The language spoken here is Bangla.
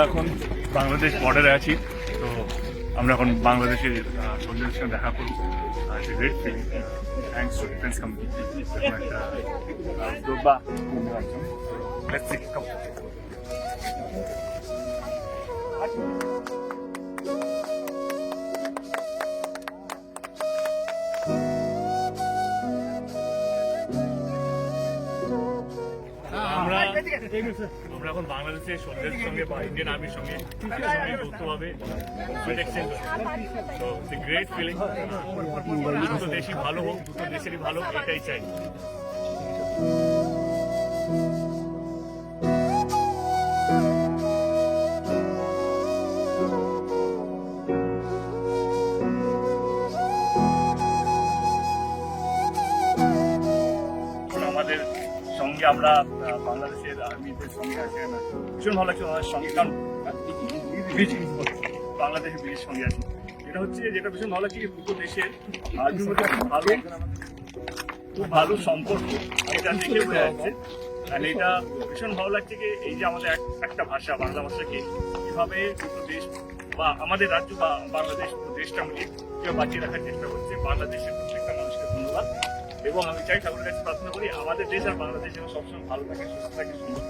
এখন বাংলাদেশ বর্ডারে আছি, তো আমরা এখন বাংলাদেশের সৈন্যদের সঙ্গে দেখা করব। Great feeling, thanks to defence company. আমরা এখন বাংলাদেশের সৈন্যদের সঙ্গে বা ইন্ডিয়ান আর্মির সঙ্গে যৌথভাবে এক্সচেঞ্জ তো গ্রেট ফিলিং। দুটো দেশই ভালো হোক, দুটো দেশেরই ভালো, এটাই চাই। আমাদের সঙ্গে আমরা বাংলাদেশের আর্মিদের সঙ্গে আছি, ভীষণ ভালো লাগছে আমাদের সঙ্গে, কারণ বাংলাদেশের ব্রিজের সঙ্গে আছি। এটা হচ্ছে যেটা ভীষণ ভালো লাগছে, দুটো দেশের আর্মির মধ্যে খুব ভালো সম্পর্ক, এটা দেখে বোঝা যাচ্ছে। আর এটা ভীষণ ভালো লাগছে যে এই যে আমাদের একটা ভাষা, বাংলা ভাষাকে কিভাবে দুটো দেশ বা আমাদের রাজ্য বা বাংলাদেশ দেশটা মিলিয়ে কেউ বাঁচিয়ে রাখার চেষ্টা করছে। বাংলাদেশের প্রত্যেকটা মানুষকে ধন্যবাদ, এবং আমি চাই ঠাকুরের কাছে প্রার্থনা করি আমাদের দেশ আর বাংলাদেশ যেন সবসময় ভালো থাকে, সুস্থ থাকে, সুন্দর।